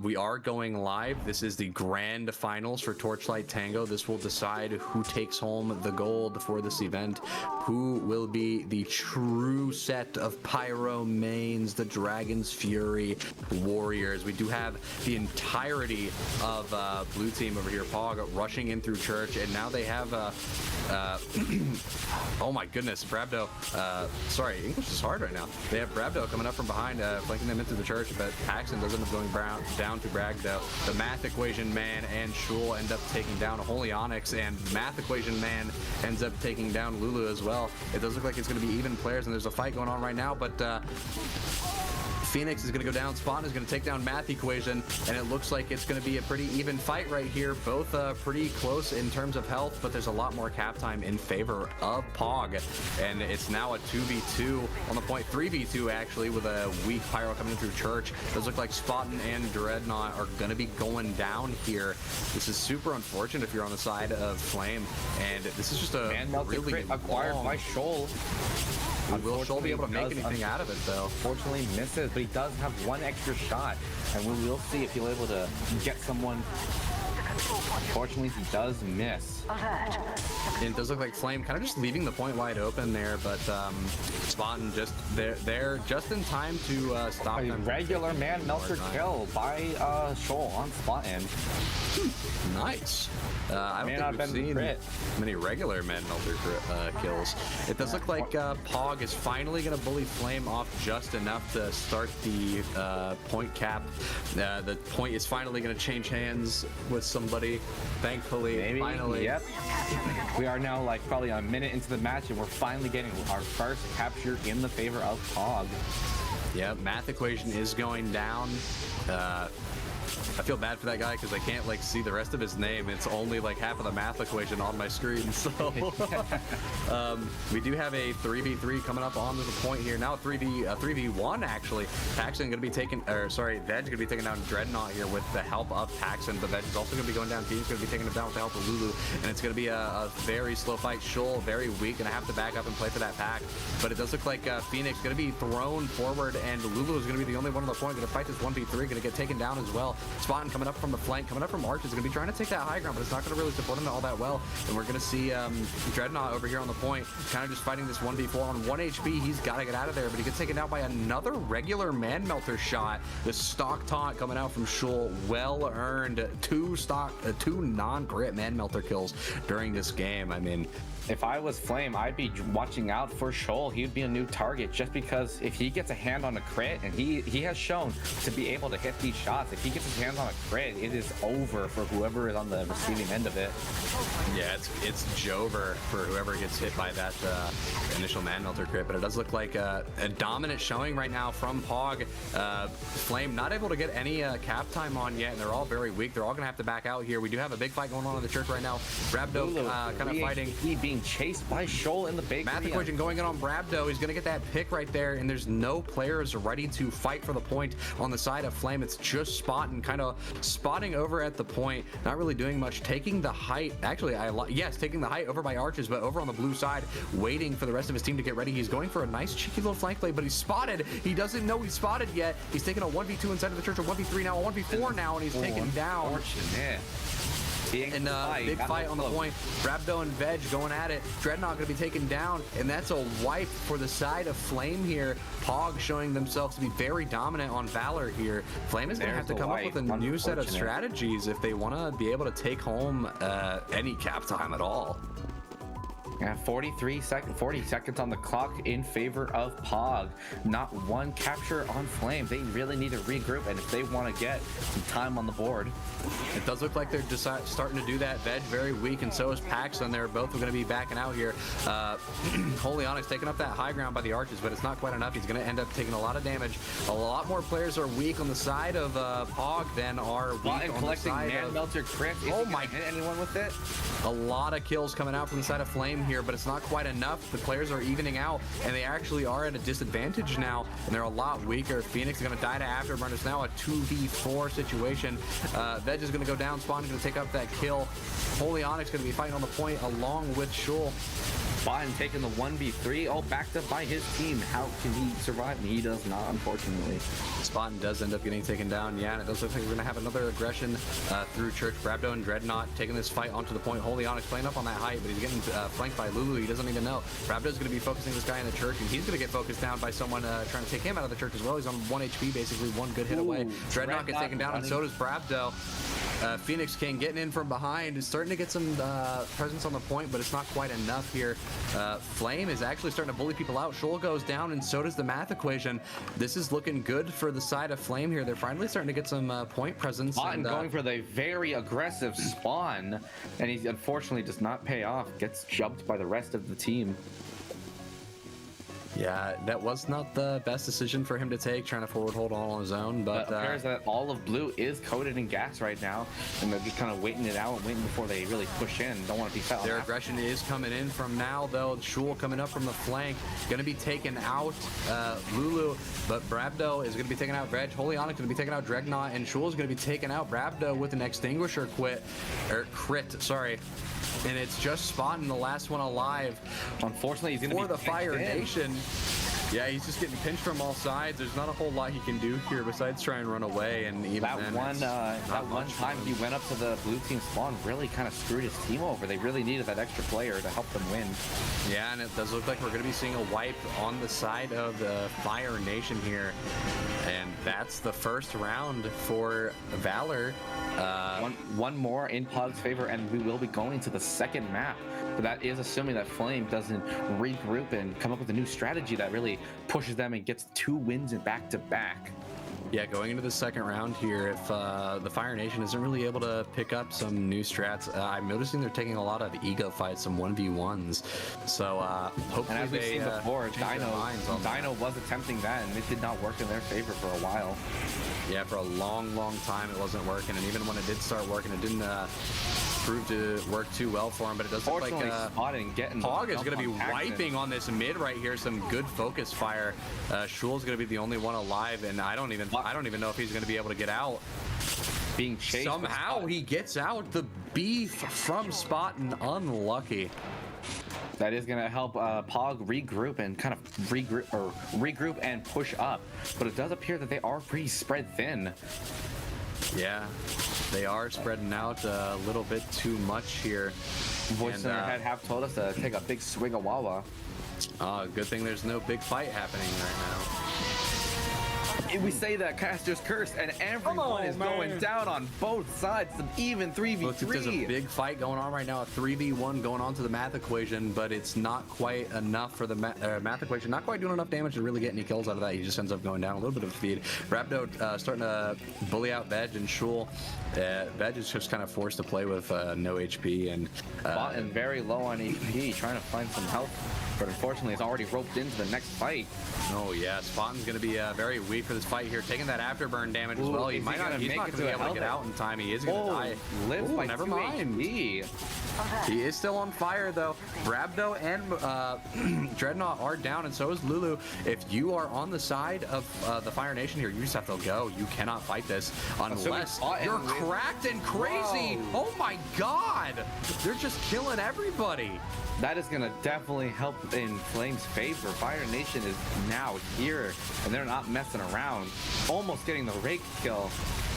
We are going live. This is the grand finals for Torchlight Tango. This will decide who takes home the gold for this event, who will be the true set of Pyro mains, the Dragon's Fury warriors. We do have the entirety of blue team over here, Pog, rushing in through Church, and now they have oh my goodness, Brabdo. Sorry, English is hard right now. They have Brabdo coming up from behind, flanking them into the Church, but Paxton does end up going down to Bragdo. The Math Equation Man and Shul end up taking down Holy Onyx, and Math Equation Man ends up taking down Lulu as well. It does look like it's going to be even players, and there's a fight going on right now, but Phoenix is going to go down, Spawn is going to take down Math Equation, and it looks like it's going to be a pretty even fight right here. Both pretty close in terms of health, but there's a lot more cap time in favor of Pog, and it's now a 2v2 on the point, 3v2 actually, with a weak Pyro coming in through Church. It does look like Spawn and Dreadnought are going to be going down here. This is super unfortunate if you're on the side of Flame, and this is just a really acquired by Shoal. Will Shoal be able to make anything out of it, though? Unfortunately misses, but he does have one extra shot, and we will see if he'll able to get someone. Fortunately, he does miss. And it does look like Flame kind of just leaving the point wide open there, but Spawn just they're just in time to stop a them. Regular man melter kill by Shoal on spot end. Nice. I don't think we've seen many regular man melter kills. It does look like Pog is finally going to bully Flame off just enough to start the point cap. The point is finally going to change hands with somebody, thankfully. Maybe. Finally. Yep. We are now like probably a minute into the match, and we're finally getting our first capture in the favor of Pog. Yeah, Math Equation is going down. I feel bad for that guy because I can't like see the rest of his name. It's only like half of the Math Equation on my screen. So we do have a 3v3 coming up on the point here. Now 3v1 actually. Paxton gonna be taking, or sorry, Veg gonna be taking down Dreadnought here with the help of Paxton, but Veg is also gonna be going down. Team's gonna be taking him down with the help of Lulu, and it's gonna be a very slow fight. Shoal very weak, gonna have to back up and play for that pack. But it does look like Phoenix gonna be thrown forward, and Lulu is gonna be the only one on the point. Gonna fight this 1v3, gonna get taken down as well. Spawn coming up from the flank, coming up from Arch is going to be trying to take that high ground, but it's not going to really support him all that well. And we're going to see Dreadnought over here on the point, kind of just fighting this 1v4 on 1 HP. He's got to get out of there, but he gets taken out by another regular man melter shot. The stock taunt coming out from Shul, well earned. Two non-grit man melter kills during this game. I mean, if I was Flame, I'd be watching out for Shoal. He'd be a new target just because if he gets a hand on a crit, and he has shown to be able to hit these shots, if he gets his hands on a crit, it is over for whoever is on the receiving end of it. Yeah, it's Jover for whoever gets hit by that initial man melter crit, but it does look like a dominant showing right now from Pog. Flame not able to get any cap time on yet, and they're all very weak. They're all going to have to back out here. We do have a big fight going on in the Church right now. Brabdo kind of fighting. He being chased by Shoal in the bakery. Math Equation going in on Brabdo. He's going to get that pick right there, and there's no players ready to fight for the point on the side of Flame. It's just Spotting, kind of spotting over at the point, not really doing much, taking the height. Actually, yes, taking the height over by Arches, but over on the blue side, waiting for the rest of his team to get ready. He's going for a nice cheeky little flank play, but he's spotted. He doesn't know he's spotted yet. He's taking a 1v2 inside of the Church, a 1v3 now, a 1v4 now, and he's taken down. And big fight on the point. Brabdo and Veg going at it. Dreadnought going to be taken down, and that's a wipe for the side of Flame here. Pog showing themselves to be very dominant on Valor here. Flame is going to have to come up with a new set of strategies if they want to be able to take home any cap time at all. Yeah, 40 seconds on the clock in favor of Pog. Not one capture on Flame. They really need to regroup, and if they want to get some time on the board. It does look like they're just starting to do that. Veg very weak, and so is Paxton. They're both going to be backing out here. Holy Onyx taking up that high ground by the Arches, but it's not quite enough. He's going to end up taking a lot of damage. A lot more players are weak on the side of Pog than are weak on the side of... Melter crit. Oh my! Hit anyone with it? A lot of kills coming out from the side of Flame here, but it's not quite enough. The players are evening out, and they actually are at a disadvantage now, and they're a lot weaker. Phoenix is going to die to Afterburn. It's now a 2v4 situation. Veg is going to go down. Spawn is going to take up that kill. Holy Onyx going to be fighting on the point along with Shul. Spawn taking the 1v3, all backed up by his team. How can he survive? And he does not, unfortunately. Spawn does end up getting taken down, yeah, and it does look like we're gonna have another aggression through Church. Brabdo and Dreadnought taking this fight onto the point. Holy Onyx playing up on that height, but he's getting flanked by Lulu. He doesn't even know. Brabdo's gonna be focusing this guy in the Church, and he's gonna get focused down by someone trying to take him out of the Church as well. He's on 1 HP, basically one good hit away. Dreadnought gets taken down, and so does Brabdo. Phoenix King getting in from behind is starting to get some presence on the point, but it's not quite enough here. Flame is actually starting to bully people out. Shoal goes down, and so does the math equation. This is looking good for the side of Flame here. They're finally starting to get some point presence. Spawn going for the very aggressive spawn, and he unfortunately does not pay off. Gets jumped by the rest of the team. Yeah, that was not the best decision for him to take, trying to forward hold all on his own. But it appears that all of blue is coated in gas right now, and they're just kind of waiting it out and waiting before they really push in. Don't want to be fouled. Their aggression is coming in from now, though. Shoal coming up from the flank, going to be taken out. Lulu, but Brabdo is going to be taken out. Veg, Holy Onyx going to be taken out. Dreadnought, and Shoal is going to be taken out. Brabdo with an extinguisher crit, sorry. And it's just Spawn, the last one alive. Unfortunately, he's going to be for the Fire Nation. Yeah, he's just getting pinched from all sides. There's not a whole lot he can do here besides try and run away. And even that then, one time he went up to the blue team spawn really kind of screwed his team over. They really needed that extra player to help them win. Yeah, and it does look like we're going to be seeing a wipe on the side of the Fire Nation here. And that's the first round for Valor. One more in Pog's favor, and we will be going to the second map. But that is assuming that Flame doesn't regroup and come up with a new strategy that really pushes them and gets 2 wins in back-to-back. Yeah, going into the second round here, if the Fire Nation isn't really able to pick up some new strats, I'm noticing they're taking a lot of ego fights, some 1v1s. So hopefully and as we've seen before, Dino was attempting that, and it did not work in their favor for a while. Yeah, for a long, long time it wasn't working, and even when it did start working, it didn't prove to work too well for him. But it does look like Pog is going to be wiping on this mid right here. Some good focus fire. Shoal's going to be the only one alive, and I don't even know if he's going to be able to get out. Being chased somehow, he gets out. The beef from Spottin', unlucky. That is going to help Pog regroup and kind of regroup and push up. But it does appear that they are pretty spread thin. Yeah, they are spreading out a little bit too much here. Voice in our head have told us to take a big swig of Wawa. Good thing there's no big fight happening right now. We say that Caster's cursed, and everyone is going down on both sides. It's an even 3v3. Looks like there's a big fight going on right now, a 3v1 going on to the math equation, but it's not quite enough for the math equation. Not quite doing enough damage to really get any kills out of that. He just ends up going down a little bit of speed. Brabdo starting to bully out Veg and Shoal. Veg is just kind of forced to play with no HP and very low on HP, trying to find some help. But unfortunately, it's already roped into the next fight. Oh yeah, Spottin's going to be very weak for this fight here, taking that afterburn damage as well. He's not going to be able to get out in time. He is going to die. Lives by never mind. HP. He is still on fire though. Brabdo and Dreadnought are down, and so is Lulu. If you are on the side of the Fire Nation here, you just have to go. You cannot fight this unless you're cracked and crazy. Whoa. Oh my God! They're just killing everybody. That is going to definitely help in Flame's favor. Fire Nation is now here, and they're not messing around. Almost getting the rake kill,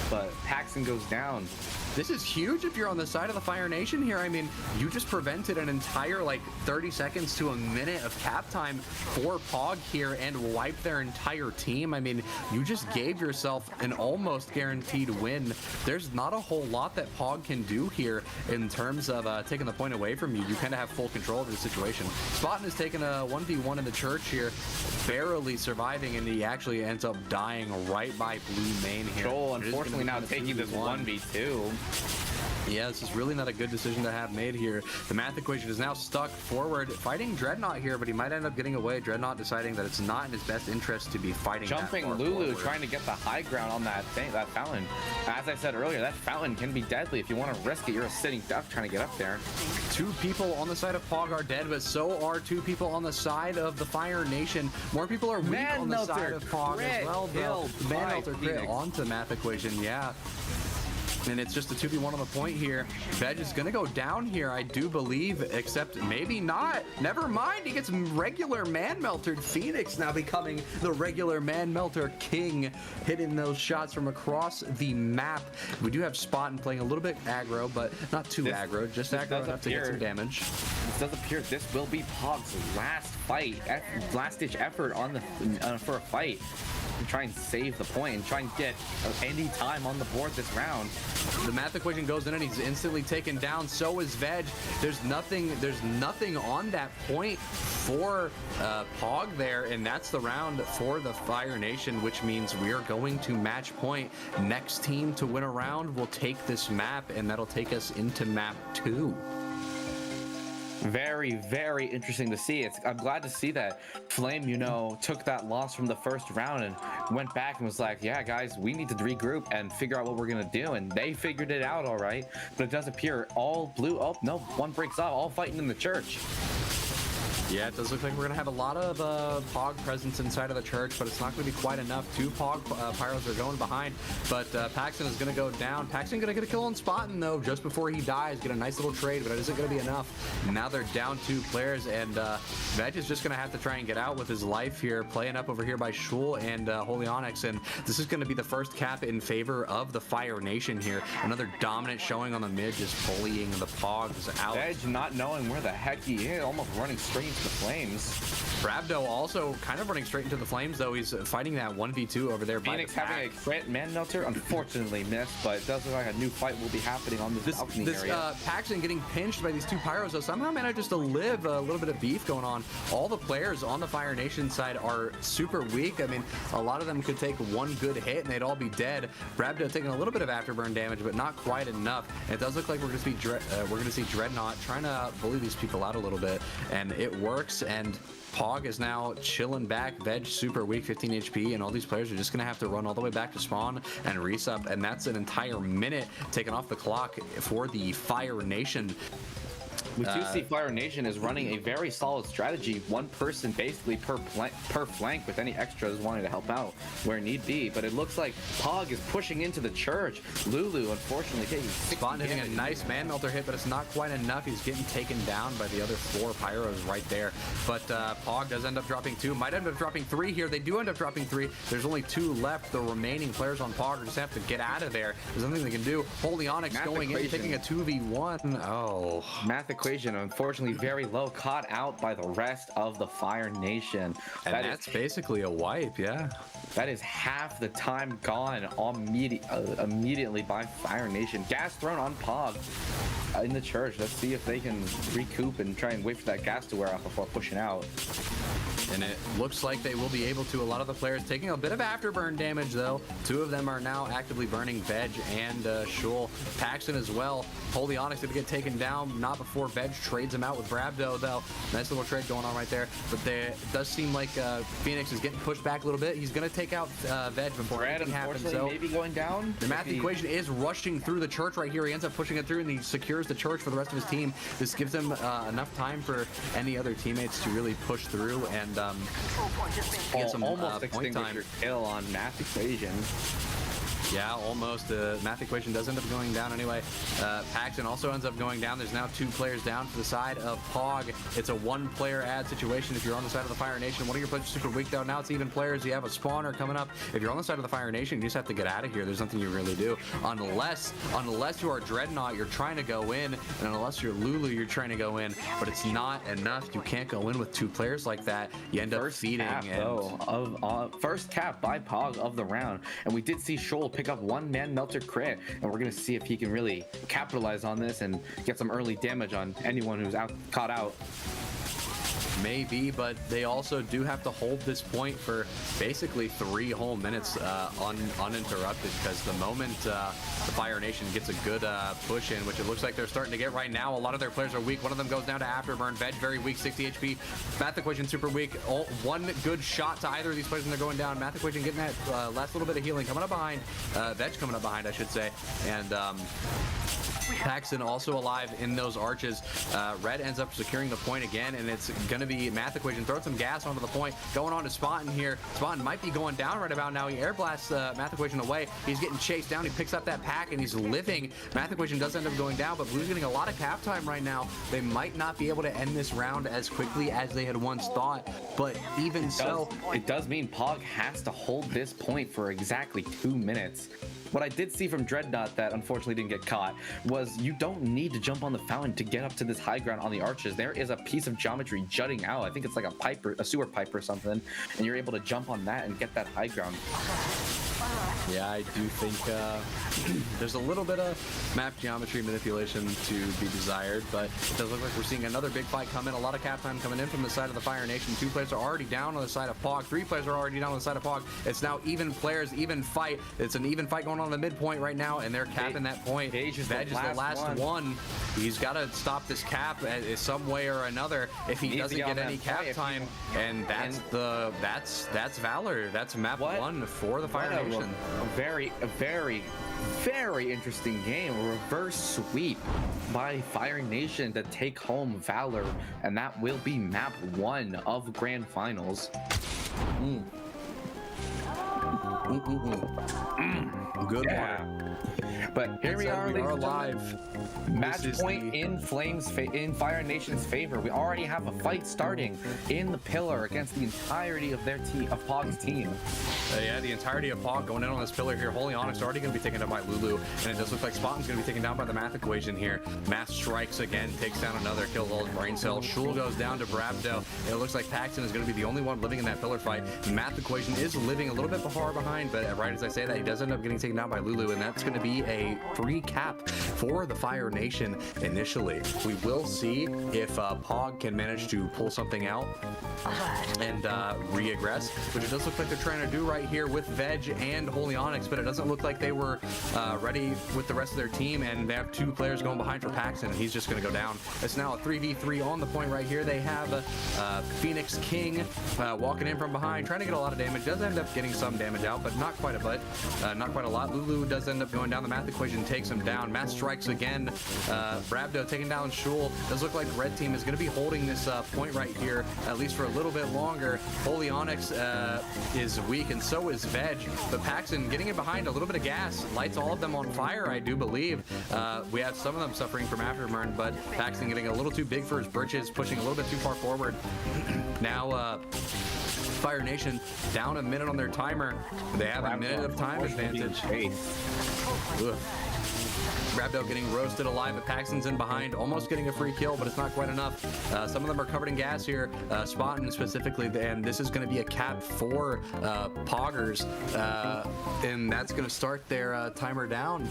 but Paxton goes down. This is huge if you're on the side of the Fire Nation here. I mean, you just prevented an entire, 30 seconds to a minute of cap time for Pog here and wiped their entire team. I mean, you just gave yourself an almost guaranteed win. There's not a whole lot that Pog can do here in terms of taking the point away from you. You kind of have full control of the situation. Spottin is taking a 1v1 in the church here, barely surviving, and he actually ends up dying right by blue main here. Joel, unfortunately, now taking this 1v2. Yeah, this is really not a good decision to have made here. The math equation is now stuck forward, fighting Dreadnought here, but he might end up getting away. Dreadnought deciding that it's not in his best interest to be fighting Jumping that far Lulu, forward. trying to get the high ground on that fountain. As I said earlier, that fountain can be deadly. If you want to risk it, you're a sitting duck trying to get up there. 2 people on the side of Pog are dead, but so are 2 people on the side of the Fire Nation. More people are weak on the side of Pog as well, though. Man-Melter crit onto the math equation, yeah. And it's just a 2v1 on the point here. Veg is going to go down here, I do believe, except maybe not. Never mind. He gets regular man-meltered. Phoenix now becoming the regular man-melter king, hitting those shots from across the map. We do have Spot playing a little bit aggro, but not too aggro. Just aggro enough to get some damage. It does appear this will be Pog's last fight, last-ditch effort on the for a fight. And try and save the point and try and get any time on the board this round. The math equation goes in and he's instantly taken down. So is Veg. There's nothing on that point for Pog there, and that's the round for the Fire Nation, which means we are going to match point. Next team to win a round will take this map, and that'll take us into map 2. Very, very interesting to see. I'm glad to see that Flame, you know, took that loss from the first round and went back and was like, yeah, guys, we need to regroup and figure out what we're going to do. And they figured it out all right. But it does appear all blue. Oh, no, one breaks off, all fighting in the church. Yeah, it does look like we're going to have a lot of Pog presence inside of the church, but it's not going to be quite enough. 2 Pog Pyros are going behind, but Paxton is going to go down. Paxton going to get a kill on Spottin', though, just before he dies. Get a nice little trade, but it isn't going to be enough. Now they're down 2 players, and Veg is just going to have to try and get out with his life here, playing up over here by Shul and Holy Onyx, and this is going to be the first cap in favor of the Fire Nation here. Another dominant showing on the mid, just bullying the Pogs out. Veg not knowing where the heck he is, almost running straight into the flames. Brabdo also kind of running straight into the flames, though. He's fighting that 1v2 over there. Phoenix having a crit man melter, unfortunately missed, but it does look like a new fight will be happening on this balcony area. Paxton getting pinched by these 2 Pyros, though, somehow manages to live. A little bit of beef going on. All the players on the Fire Nation side are super weak. I mean, a lot of them could take one good hit and they'd all be dead. Brabdo taking a little bit of afterburn damage, but not quite enough. And it does look like we're going to see Dreadnought trying to bully these people out a little bit, and it works. And Pog is now chilling back. Veg super weak, 15 HP, and all these players are just going to have to run all the way back to spawn and resup, and that's an entire minute taken off the clock for the Fire Nation. We do see Fire Nation is running a very solid strategy. One person basically per flank with any extras wanting to help out where need be. But it looks like Pog is pushing into the church. Lulu, unfortunately, taking Spawn hitting a nice man melter hit, but it's not quite enough. He's getting taken down by the other 4 Pyros right there. But Pog does end up dropping 2. Might end up dropping 3 here. They do end up dropping 3. There's only 2 left. The remaining players on Pog just have to get out of there. There's nothing they can do. Holy Onyx going in, taking a 2v1. Oh. Math equation, unfortunately, very low, caught out by the rest of the Fire Nation. And that's basically a wipe, yeah. That is half the time gone immediately by Fire Nation. Gas thrown on Pog in the church. Let's see if they can recoup and try and wait for that gas to wear off before pushing out. And it looks like they will be able to. A lot of the players taking a bit of afterburn damage, though. 2 of them are now actively burning. Veg and Shul. Paxton as well. Holy Onyx going to get taken down. Not before Veg trades him out with Brabdo, though. Nice little trade going on right there. But it does seem like Phoenix is getting pushed back a little bit. He's going to take out Veg before anything happens. So maybe going down. The math equation is rushing through the church right here. He ends up pushing it through, and he secures the church for the rest of his team. This gives him enough time for any other teammates to really push through and get some almost point time. Your kill on math equation. Yeah, almost. Math equation does end up going down anyway. Paxton also ends up going down. There's now 2 players down for the side of Pog. It's a 1-player ad situation if you're on the side of the Fire Nation. One of your players is super weak, though. Now it's even players. You have a spawner coming up. If you're on the side of the Fire Nation, you just have to get out of here. There's nothing you really do. Unless you are Dreadnought, you're trying to go in. And unless you're Lulu, you're trying to go in. But it's not enough. You can't go in with 2 players like that. You end up feeding. First cap by Pog of the round. And we did see Shoal pick up 1 man melter crit, and we're gonna see if he can really capitalize on this and get some early damage on anyone who's caught out. Maybe, but they also do have to hold this point for basically 3 whole minutes uninterrupted, because the moment the Fire Nation gets a good push in, which it looks like they're starting to get right now, a lot of their players are weak. One of them goes down to Afterburn. Veg very weak, 60 HP. Math Equation super weak. One good shot to either of these players when they're going down. Math Equation getting that last little bit of healing. Coming up behind. Veg coming up behind, I should say. And Paxton also alive in those arches. Red ends up securing the point again, and it's going to be Math Equation throwing some gas onto the point. Going on to Spawn here. Spawn might be going down right about now. He air blasts Math Equation away. He's getting chased down. He picks up that pack, and he's living. Math Equation does end up going down, but Blue's getting a lot of cap time right now. They might not be able to end this round as quickly as they had once thought, but even so... It does mean Pog has to hold this point for exactly 2 minutes. What I did see from Dreadnought that unfortunately didn't get caught was you don't need to jump on the fountain to get up to this high ground on the arches. There is a piece of geometry jutting out. I think it's like a sewer pipe or something, and you're able to jump on that and get that high ground. Yeah, I do think there's a little bit of map geometry manipulation to be desired, but it does look like we're seeing another big fight come in. A lot of cap time coming in from the side of the Fire Nation. 2 players are already down on the side of Pog. 3 players are already down on the side of Pog. It's now even players, even fight. It's an even fight going on in the midpoint right now, and they're capping that point. Veg is the last one. He's got to stop this cap some way or another if he doesn't get any cap time, and that's Valor. That's map 1 for the Fire Nation. A very interesting game. A reverse sweep by Fire Nation to take home Valor, and that will be map 1 of Grand Finals. Good one. But here we are live. Match point in Fire Nation's favor. We already have a fight starting in the pillar against the entirety of their team, of Pog's team. Yeah, the entirety of Pog going in on this pillar here. Holy Onyx already going to be taken down by Lulu, and it does look like Spotton's going to be taken down by the Math Equation here. Math strikes again, takes down another, kills all his brain cells. Shul goes down to Brabdo. It looks like Paxton is going to be the only one living in that pillar fight. Math Equation is living a little bit far behind, but right as I say that, he does end up getting taken down by Lulu, and that's going to be a free cap for the Fire Nation initially. We will see if Pog can manage to pull something out and re-aggress, which it does look like they're trying to do right here with Veg and Holy Onyx, but it doesn't look like they were ready with the rest of their team, and they have 2 players going behind for Paxton, and he's just going to go down. It's now a 3v3 on the point right here. They have Phoenix King walking in from behind, trying to get a lot of damage. Does end up getting some damage out, but not quite a lot. Lulu does end up going down. The Math Equation takes him down. Math strikes again. Brabdo taking down Shul. Does look like Red Team is going to be holding this point right here, at least for a little bit longer. Holy Onyx is weak, and so is Veg. But Paxton getting in behind, a little bit of gas, lights all of them on fire, I do believe. We have some of them suffering from afterburn, but Paxton getting a little too big for his britches, pushing a little bit too far forward. Now, Fire Nation down a minute on their timer. They have a minute of time advantage. Brabdo getting roasted alive, but Paxton's in behind, almost getting a free kill, but it's not quite enough. Some of them are covered in gas here, Spotton specifically, and this is going to be a cap for Poggers, and that's going to start their timer down.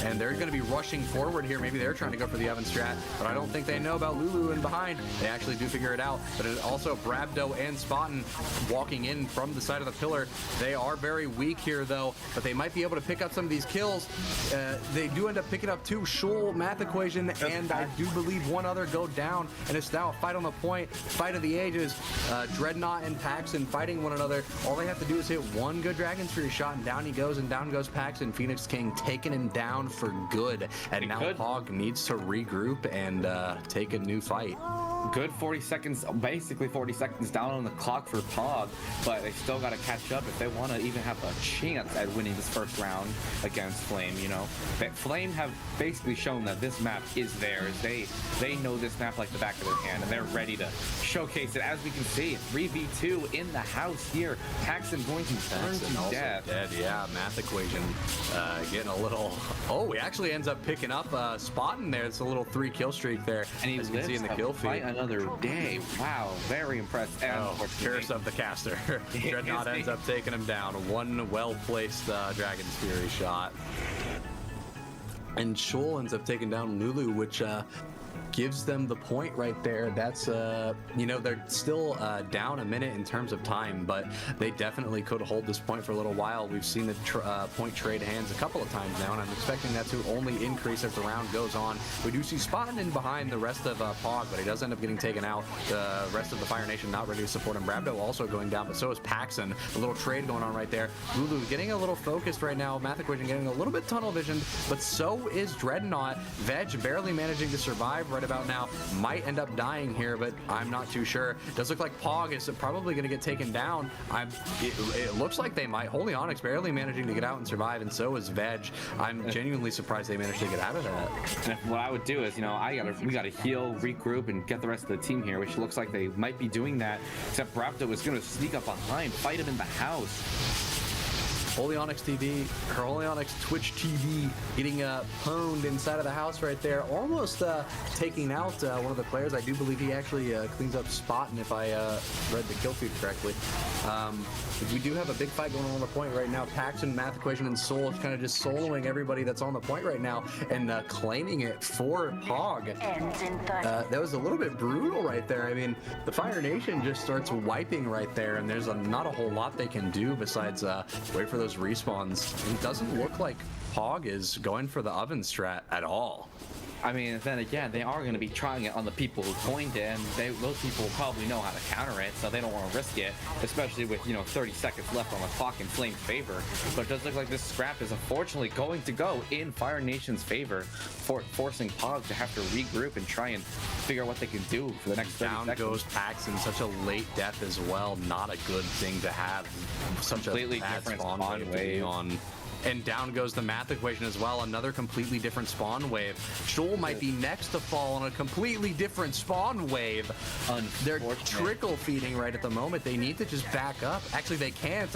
And they're going to be rushing forward here. Maybe they're trying to go for the oven strat, but I don't think they know about Lulu in behind. They actually do figure it out, but it also Brabdo and Spotton walking in from the side of the pillar. They are very weak here, though, but they might be able to pick up some of these kills. They do end up picking up 2. Shul, Math Equation, and I do believe 1 other go down, and it's now a fight on the point, fight of the ages. Dreadnought and Paxton fighting one another. All they have to do is hit 1 good Dragon Spear shot, and down he goes, and down goes Paxton. Phoenix King taking him down for good, and now Pog needs to regroup and take a new fight. Good 40 seconds, basically 40 seconds down on the clock for Pog, but they still got to catch up if they want to even have a chance at winning this first round against Flame. You know, Flame have basically shown that this map is theirs. They know this map like the back of their hand, and they're ready to showcase it. As we can see, 3v2 in the house here. Paxton going to burn to death. Dead, yeah. Math Equation getting a little. Oh, he actually ends up picking up Spotton there. It's a little 3 kill streak there, and he as you can see in the kill feed. Another day. Wow, very impressed. And curse of the caster. Dreadnought ends up taking him down. 1 well-placed Dragon's Fury shot. And Shul ends up taking down Lulu, which gives them the point right there. That's you know, they're still down a minute in terms of time, but they definitely could hold this point for a little while. We've seen the point trade hands a couple of times now, and I'm expecting that to only increase as the round goes on. We do see Spawn in behind the rest of Pog, but he does end up getting taken out. The rest of the Fire Nation not ready to support him. Brabdo also going down, but so is Paxson. A little trade going on right there. Lulu getting a little focused right now. Math Equation getting a little bit tunnel visioned, but so is Dreadnought. Veg barely managing to survive right about now. Might end up dying here, but I'm not too sure. Does look like Pog is probably going to get taken down. It looks like they might. Holy Onyx barely managing to get out and survive, and so is Veg. I'm genuinely surprised they managed to get out of that. And what I would do is, you know, we gotta heal, regroup, and get the rest of the team here, which looks like they might be doing that. Except Brabdo is gonna sneak up behind, fight him in the house. Holy Onyx TV, her Holy Onyx Twitch TV getting pwned inside of the house right there, almost taking out one of the players. I do believe he actually cleans up Spot, and if I read the kill feed correctly. We do have a big fight going on the point right now. Paxton, Math Equation, and Soul kind of just soloing everybody that's on the point right now and claiming it for Pog. That was a little bit brutal right there. I mean, the Fire Nation just starts wiping right there, and there's not a whole lot they can do besides wait for those respawns. It doesn't look like Pog is going for the oven strat at all. I mean, then again, they are going to be trying it on the people who coined it, and those people will probably know how to counter it, so they don't want to risk it, especially with, you know, 30 seconds left on the clock in Flame's favor. But it does look like this scrap is unfortunately going to go in Fire Nation's favor, forcing Pog to have to regroup and try and figure out what they can do for the next 30 Down seconds. goes Paxton, such a late death as well. Not a good thing to have. Such Completely a bad different spawn spawn wave to be wave. on. And down goes the Math Equation as well. Another completely different spawn wave. Shoal might be next to fall on a completely different spawn wave. They're trickle feeding right at the moment. They need to just back up. Actually, they can't.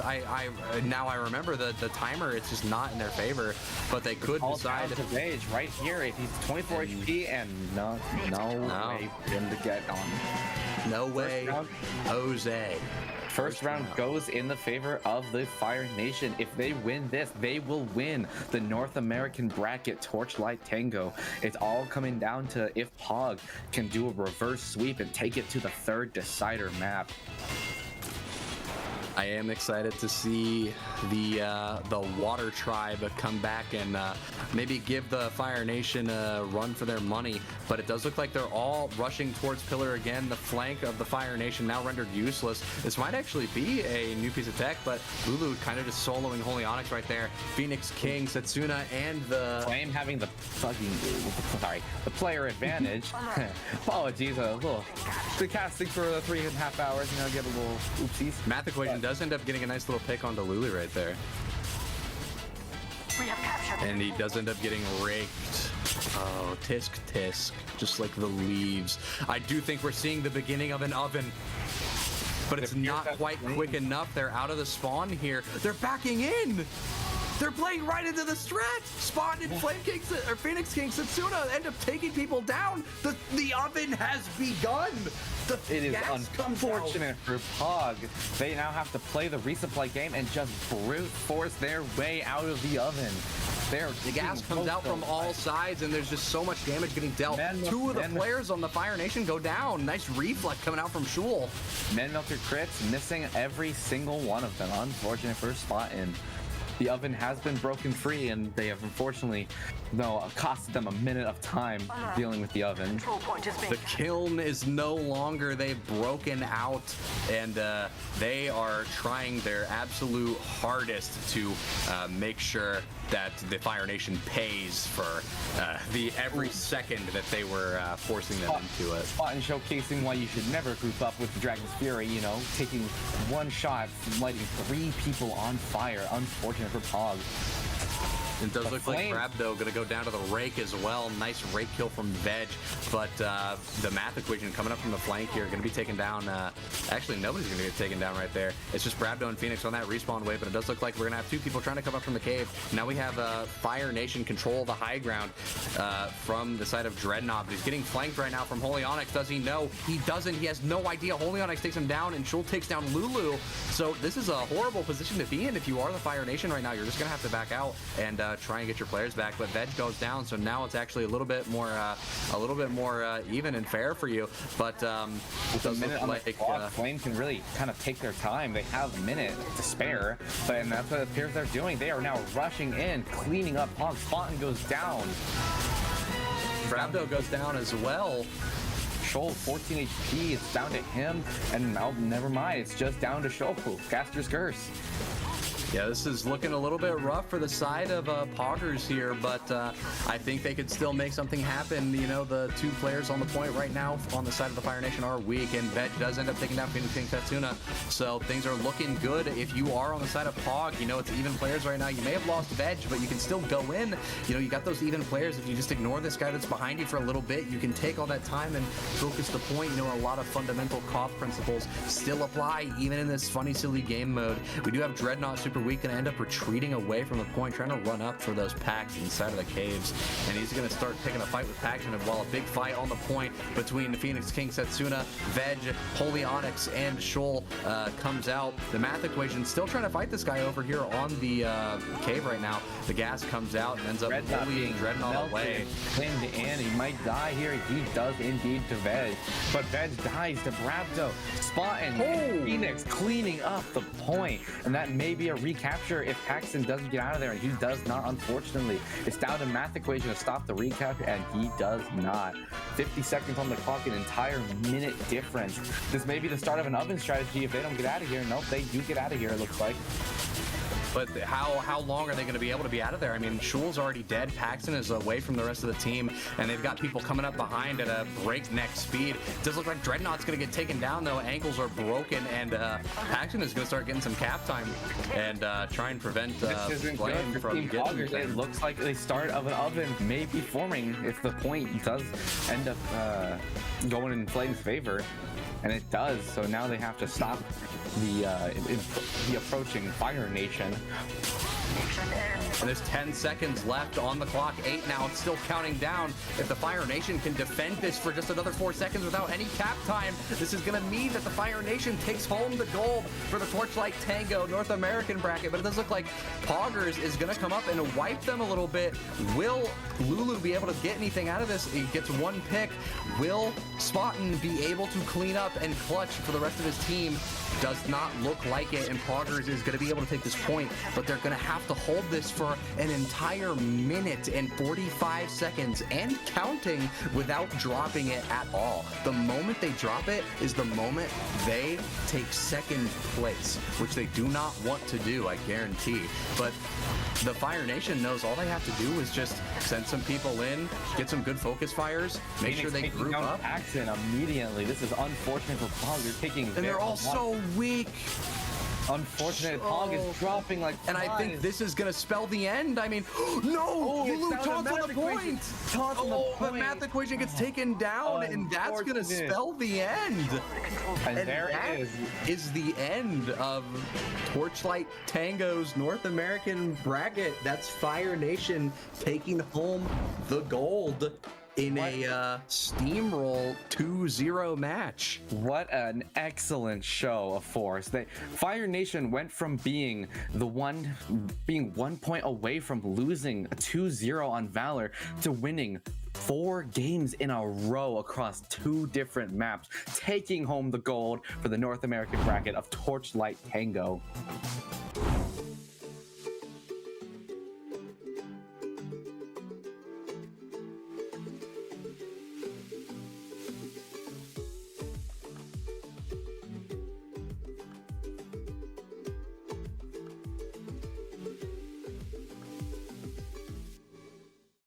Now I remember the timer. It's just not in their favor. But they could decide to Rage right here. If he's 24 HP and no way for him to get on. No way, Jose. First round goes in the favor of the Fire Nation. If they win this, they will win the North American bracket Torchlight Tango. It's all coming down to if Pog can do a reverse sweep and take it to the third decider map. I am excited to see the Water Tribe come back and maybe give the Fire Nation a run for their money. But it does look like they're all rushing towards Pillar again. The flank of the Fire Nation now rendered useless. This might actually be a new piece of tech, but Lulu kind of just soloing Holy Onyx right there. Phoenix King, Setsuna, and the Flame having the the player advantage. Apologies, a little the casting for the 3.5 hours. You know, get a little oopsies. Math Equation does end up getting a nice little pick onto Lulu right there. And he does end up getting raked. Oh, tisk tisk, just like the leaves. I do think we're seeing the beginning of an oven, but it's not quite quick enough. They're out of the spawn here. They're backing in. They're playing right into the strat. Spawn and Flame King or Phoenix King Setsuna end up taking people down. The oven has begun. It is unfortunate for Pog. They now have to play the resupply game and just brute force their way out of the oven. The gas comes out from all sides, and there's just so much damage getting dealt. Two of the players on the Fire Nation go down. Nice reflect coming out from Shul. Men Melter crits, missing every single one of them. Unfortunate for Spot in. The oven has been broken free, and they have unfortunately, costed them a minute of time dealing with the oven. The kiln is no longer. They've broken out, and they are trying their absolute hardest to make sure that the Fire Nation pays for the every second that they were forcing them into it. Spot and showcasing why you should never group up with the Dragon's Fury, taking one shot, lighting 3 people on fire. Unfortunate for Pog. It does look like Brabdo gonna go down to the rake as well. Nice rake kill from Veg, but the Math Equation coming up from the flank here gonna be taken down. Actually, nobody's gonna get taken down right there. It's just Brabdo and Phoenix on that respawn wave, but it does look like we're gonna have 2 people trying to come up from the cave. Now we have Fire Nation control the high ground from the side of Dreadnought, but he's getting flanked right now from Holy Onyx. Does he know? He doesn't. He has no idea. Holy Onyx takes him down, and Shul takes down Lulu. So this is a horrible position to be in if you are the Fire Nation right now. You're just gonna have to back out and try and get your players back. But Veg goes down, so now it's actually a little bit more even and fair for you. But with a minute on the clock, Flame can really kind of take their time. They have a minute to spare, and that's what it appears they're doing. They are now rushing in, cleaning up Pog. Spawn goes down. Brabdo goes down as well. Shoal 14 HP, it's down to him, and now never mind, it's just down to Shoal. Caster's Curse. Yeah, this is looking a little bit rough for the side of Poggers here, but I think they could still make something happen. You know, the two players on the point right now on the side of the Fire Nation are weak, and Veg does end up taking down Phoenix King Setsuna, so things are looking good. If you are on the side of Pog, you know, it's even players right now. You may have lost Veg, but you can still go in. You know, you got those even players. If you just ignore this guy that's behind you for a little bit, you can take all that time and focus the point. You know, a lot of fundamental KOF principles still apply, even in this funny, silly game mode. We do have Dreadnought super weak, gonna end up retreating away from the point, trying to run up for those packs inside of the caves, and he's gonna start picking a fight with Paxton. While a big fight on the point between the Phoenix King Setsuna, Veg, Holy Onyx, and Shoal comes out. The math equation still trying to fight this guy over here on the cave right now. The gas comes out and ends up bullying Dreadnought away. Pinned in, he might die here. He does indeed to Veg, but Veg dies to Brabdo. Spot and Phoenix cleaning up the point, and that may be a recapture if Paxton doesn't get out of there, and he does not, unfortunately. It's down to math equation to stop the recap, and he does not. 50 seconds on the clock, an entire minute difference. This may be the start of an oven strategy if they don't get out of here. Nope, they do get out of here, it looks like. But how long are they going to be able to be out of there? I mean, Shoal's already dead. Paxton is away from the rest of the team, and they've got people coming up behind at a breakneck speed. It does look like Dreadnought's going to get taken down, though. Ankles are broken, and Paxton is going to start getting some cap time and try and prevent Flame from getting Poggers. It looks like the start of an oven may be forming if the point does end up going in Flame's favor. And it does, so now they have to stop the approaching Fire Nation. And there's 10 seconds left on the clock. 8 now. It's still counting down. If the Fire Nation can defend this for just another 4 seconds without any cap time, this is going to mean that the Fire Nation takes home the gold for the Torchlight Tango North American bracket. But it does look like Poggers is going to come up and wipe them a little bit. Will Lulu be able to get anything out of this? He gets one pick. Will Spaten be able to clean up and clutch for the rest of his team? Does not look like it, and Poggers is going to be able to take this point, but they're going to have to hold this for an entire minute and 45 seconds and counting without dropping it at all. The moment they drop it is the moment they take second place, which they do not want to do, I guarantee. But the Fire Nation knows all they have to do is just send some people in, get some good focus fires, make sure they group up. Paxton immediately. This is unfortunate for Pog. They're taking, and they're all so weak. Unfortunate. Pog is dropping like flies. And I think this is going to spell the end. I mean, no! Lulu taunts on the point! But math equation gets taken down, and that's going to spell the end. And there it is the end of Torchlight Tango's North American bracket. That's Fire Nation taking home the gold in a steamroll 2-0 match. What an excellent show of force. Fire Nation went from being 1 point away from losing 2-0 on Valor to winning 4 games in a row across 2 different maps, taking home the gold for the North American bracket of Torchlight Tango.